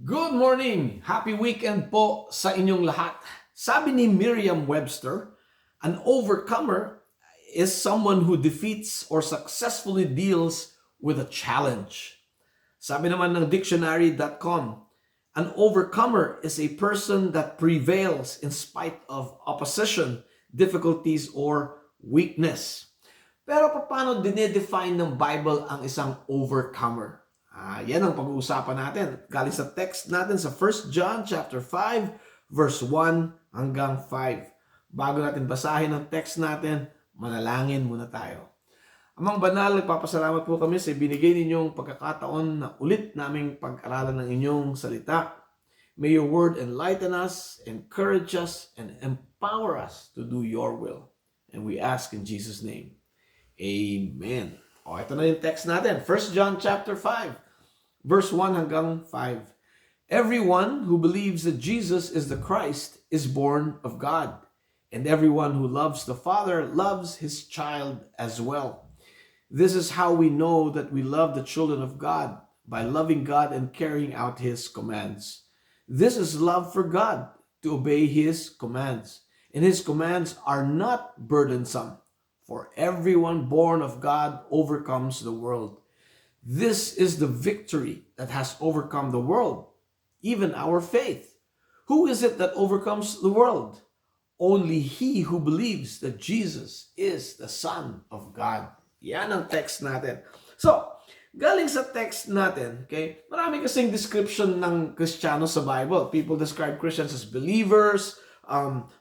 Good morning! Happy weekend po sa inyong lahat. Sabi ni Merriam-Webster, an overcomer is someone who defeats or successfully deals with a challenge. Sabi naman ng dictionary.com, an overcomer is a person that prevails in spite of opposition, difficulties, or weakness. Pero paano dinedefine ng Bible ang isang overcomer? Yan ang pag-uusapan natin. Galing sa text natin sa 1 John chapter 5 verse 1 hanggang 5. Bago natin basahin ang text natin, manalangin muna tayo. Amang banal, nagpapasalamat po kami sa binigay ninyong pagkakataon na ulit naming pag-aralan ng inyong salita. May your word enlighten us, encourage us, and empower us to do your will. And we ask in Jesus' name. Amen. Ito na yung text natin. 1 John chapter 5, verse 1 hanggang 5. Everyone who believes that Jesus is the Christ is born of God, and everyone who loves the Father loves his child as well. This is how we know that we love the children of God, by loving God and carrying out his commands. This is love for God, to obey his commands. And his commands are not burdensome, for everyone born of God overcomes the world. This is the victory that has overcome the world, even our faith. Who is it that overcomes the world? Only he who believes that Jesus is the Son of God. Yan ang text natin. So, galing sa text natin, okay, marami kasing description ng Kristiyano sa Bible. People describe Christians as believers,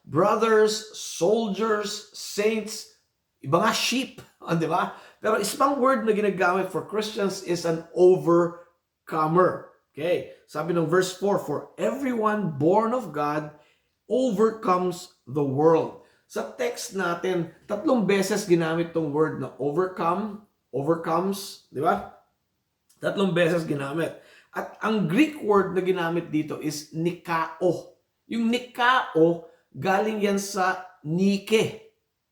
brothers, soldiers, saints, iba nga sheep, di ba? Pero isang word na ginagamit for Christians is an overcomer. Okay, sabi ng verse 4, for everyone born of God overcomes the world. Sa text natin, 3 beses ginamit tong word na overcome, overcomes, di ba? 3 beses ginamit. At ang Greek word na ginamit dito is nikao. Yung nikao, galing yan sa Nike.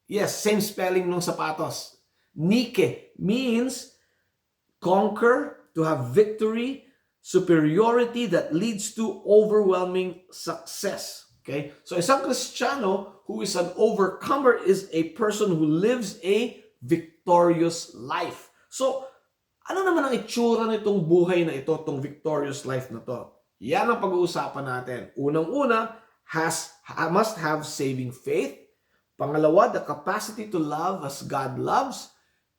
Yes, same spelling ng sapatos. Nike means conquer, to have victory, superiority that leads to overwhelming success. Okay? So isang Kristiyano who is an overcomer is a person who lives a victorious life. So, ano naman ang itsura nitong buhay na ito, itong victorious life na to? Yan ang pag-uusapan natin. Unang-una, must have saving faith. Pangalawa, the capacity to love as God loves.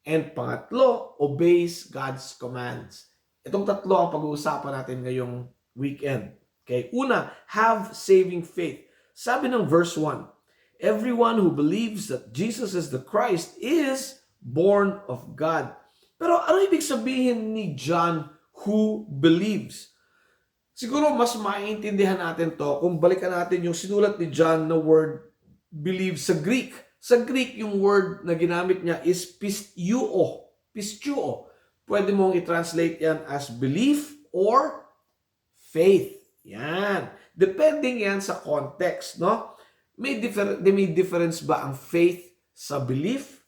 And pangatlo, obeys God's commands. Itong 3 ang pag-uusapan natin ngayong weekend. Okay? Una, have saving faith. Sabi ng verse 1, everyone who believes that Jesus is the Christ is born of God. Pero ano ibig sabihin ni John who believes? Siguro mas maintindihan natin to kung balikan natin yung sinulat ni John na word believe sa Greek. Sa Greek, yung word na ginamit niya is pistuo. Pistuo. Pwede mong i-translate yan as belief or faith. Yan. Depending yan sa context, no? May difference ba ang faith sa belief?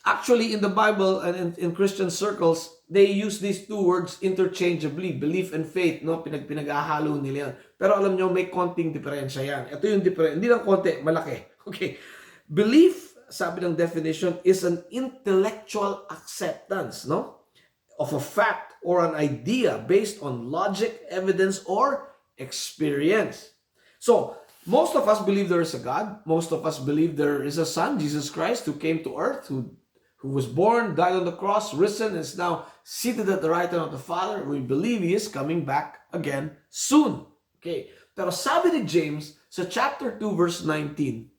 Actually, in the Bible and in Christian circles, they use these 2 words interchangeably, belief and faith, no? Pinag-ahalo nila yan. Pero alam nyo, may konting diferensya yan. Ito yung diferensya. Hindi lang konti, malaki. Okay. Belief, sabi ng definition, is an intellectual acceptance, no? Of a fact or an idea based on logic, evidence, or experience. So, most of us believe there is a God. Most of us believe there is a Son, Jesus Christ, who came to earth, who was born, died on the cross, risen, and is now seated at the right hand of the Father. We believe He is coming back again soon. Okay. Pero sabi ni James sa chapter 2 verse 19,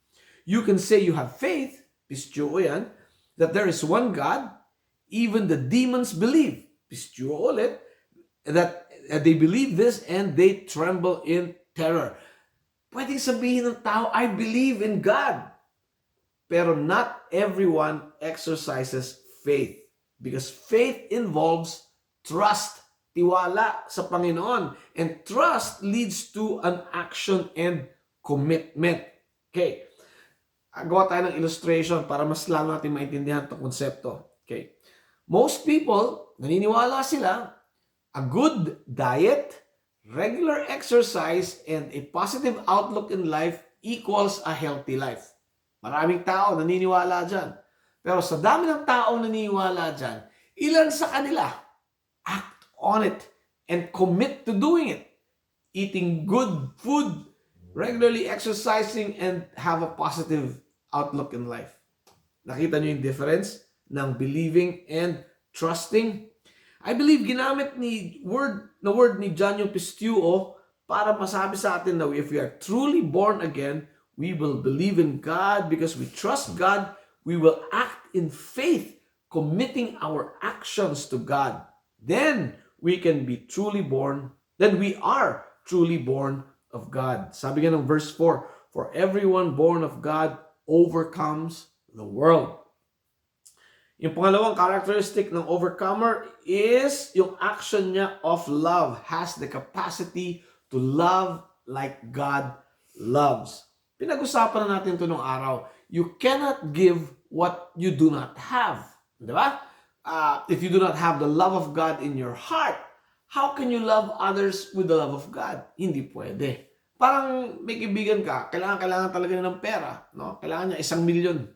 you can say you have faith, pistuo yan, that there is one God, even the demons believe, pistuo ulit, that they believe this and they tremble in terror. Pwedeng sabihin ng tao, I believe in God. Pero not everyone exercises faith. Because faith involves trust, tiwala sa Panginoon. And trust leads to an action and commitment. Okay. Gawa tayo ng illustration para mas lalo natin maintindihan itong konsepto. Okay. Most people, naniniwala sila, a good diet, regular exercise and a positive outlook in life equals a healthy life. Maraming tao naniniwala dyan. Pero sa dami ng tao naniniwala dyan, ilan sa kanila act on it and commit to doing it? Eating good food, regularly exercising, and have a positive outlook in life. Nakita nyo yung difference ng believing and trusting? I believe ginamit na word ni John yung pistuo para masabi sa atin na if we are truly born again, we will believe in God because we trust God. We will act in faith, committing our actions to God. Then we can be truly born. Then we are truly born of God. Sabi nga ng verse 4, for everyone born of God overcomes the world. Yung pangalawang characteristic ng overcomer is yung action niya of love. Has the capacity to love like God loves. Pinag-usapan na natin ito nung araw. You cannot give what you do not have. Diba? If you do not have the love of God in your heart, how can you love others with the love of God? Hindi pwede. Parang may kaibigan ka, kailangan talaga niya ng pera. No? Kailangan niya 1,000,000.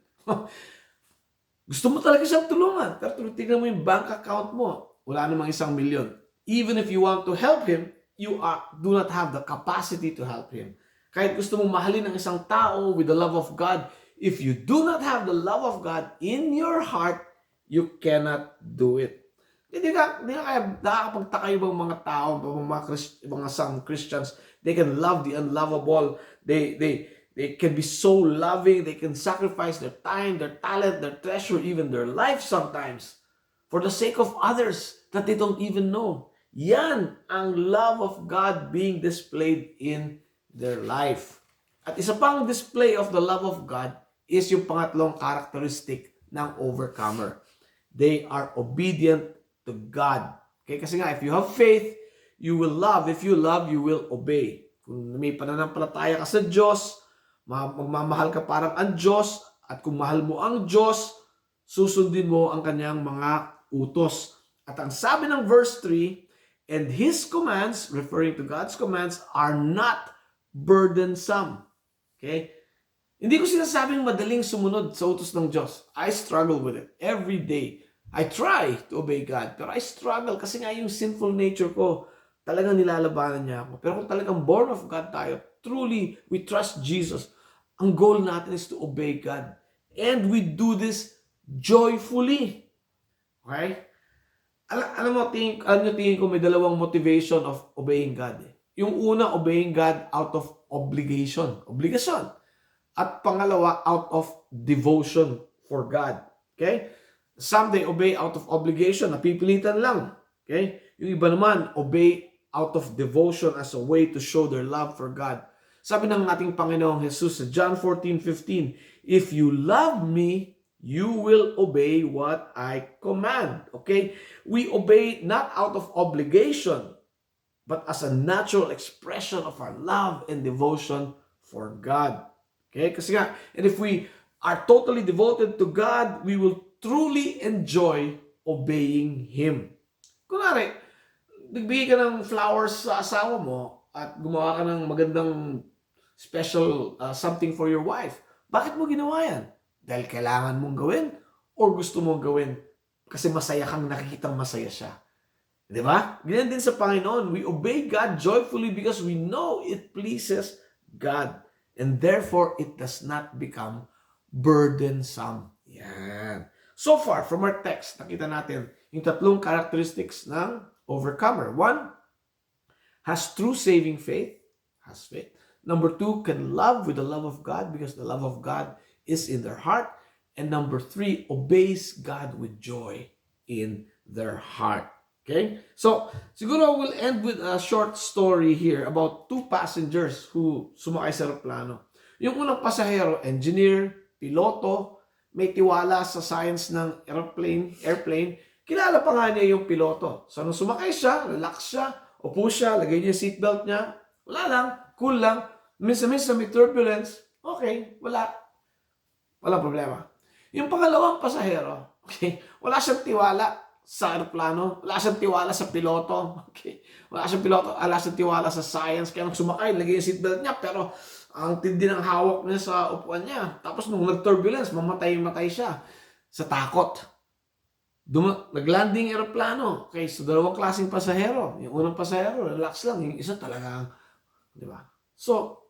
Gusto mo talaga siyang tulungan. Pero tingnan mo yung bank account mo. Wala namang 1,000,000. Even if you want to help him, you do not have the capacity to help him. Kahit gusto mong mahalin ang isang tao with the love of God, if you do not have the love of God in your heart, you cannot do it. Hindi ka kaya nakakapagtaka yung mga tao, some Christians, they can love the unlovable. They can be so loving. They can sacrifice their time, their talent, their treasure, even their life sometimes for the sake of others that they don't even know. Yan ang love of God being displayed in their life. At isa pang display of the love of God is yung pangatlong characteristic ng overcomer. They are obedient to God. Okay? Kasi nga, if you have faith, you will love. If you love, you will obey. Kung may pananampalataya ka sa Diyos, magmamahal ka parang ang Diyos, at kung mahal mo ang Diyos, susundin mo ang kanyang mga utos. At ang sabi ng verse 3, and His commands, referring to God's commands, are not burdensome. Okay? Hindi ko sinasabing madaling sumunod sa utos ng Diyos. I struggle with it every day. I try to obey God, pero I struggle kasi nga yung sinful nature ko, talagang nilalabanan niya ako. Pero kung talagang born of God tayo, truly, we trust Jesus, ang goal natin is to obey God. And we do this joyfully. Okay? Alam mo, tingin ko may dalawang motivation of obeying God. Yung una, obeying God out of obligation. Obligasyon. At pangalawa, out of devotion for God. Okay? Some they obey out of obligation, napipilitan lang. Okay? Yung iba naman, obey out of devotion as a way to show their love for God. Sabi ng ating Panginoong Jesus sa John 14:15, if you love me, you will obey what I command. Okay? We obey not out of obligation, but as a natural expression of our love and devotion for God. Okay? Kasi nga, and if we are totally devoted to God, we will truly enjoy obeying Him. Kunwari, nagbigay ka ng flowers sa asawa mo at gumawa ka ng magandang special something for your wife. Bakit mo ginawa yan? Dahil kailangan mong gawin or gusto mong gawin kasi masaya kang nakikitang masaya siya. Di ba? Ganyan din sa Panginoon. We obey God joyfully because we know it pleases God. And therefore, it does not become burdensome. Yan. So far, from our text, nakita natin yung tatlong characteristics ng overcomer. One, has true saving faith. Has faith. Number two, can love with the love of God because the love of God is in their heart. And number three, obeys God with joy in their heart. Okay? So, siguro we'll end with a short story here about two passengers who sumakay sa aeroplano. Yung unang pasahero, engineer, piloto, may tiwala sa science ng airplane. Kilala pa nga niya yung piloto. So, nung sumakay siya, relax siya, upo siya, lagay niya yung seatbelt niya, wala lang, cool lang. Minsan-minsan may turbulence, okay, walang problema. Yung pangalawang pasahero, okay, wala siyang tiwala sa aeroplano, wala siyang tiwala sa piloto, okay, Wala siyang piloto, ala siyang tiwala sa science, kaya nung sumakay, lagay yung seatbelt niya, pero ang tindi ng hawak niya sa upuan niya. Tapos nung nag-turbulence, mamatay siya sa takot. Naglanding aeroplano. Okay, so dalawang klaseng pasahero. Yung unang pasahero, relax lang. Yung isa talagang, di ba? So,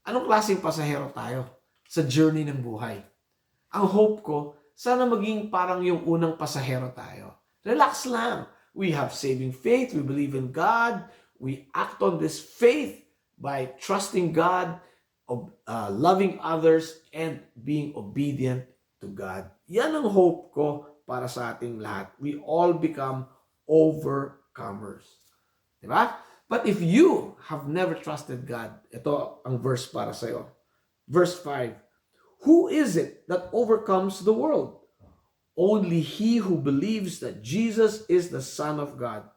anong klaseng pasahero tayo sa journey ng buhay? Ang hope ko, sana maging parang yung unang pasahero tayo. Relax lang. We have saving faith. We believe in God. We act on this faith by trusting God, loving others, and being obedient to God. Yan ang hope ko para sa ating lahat. We all become overcomers. Diba? But if you have never trusted God, ito ang verse para sa'yo. Verse 5, who is it that overcomes the world? Only he who believes that Jesus is the Son of God.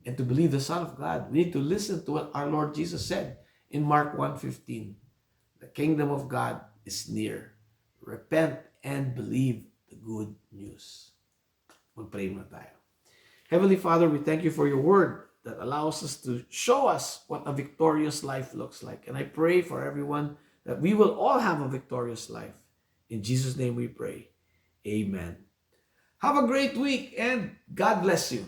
And to believe the Son of God, we need to listen to what our Lord Jesus said in Mark 1:15. The kingdom of God is near. Repent and believe the good news. Mag-pray muna tayo. Heavenly Father, we thank you for your word that allows us to show us what a victorious life looks like. And I pray for everyone that we will all have a victorious life. In Jesus' name we pray. Amen. Have a great week and God bless you.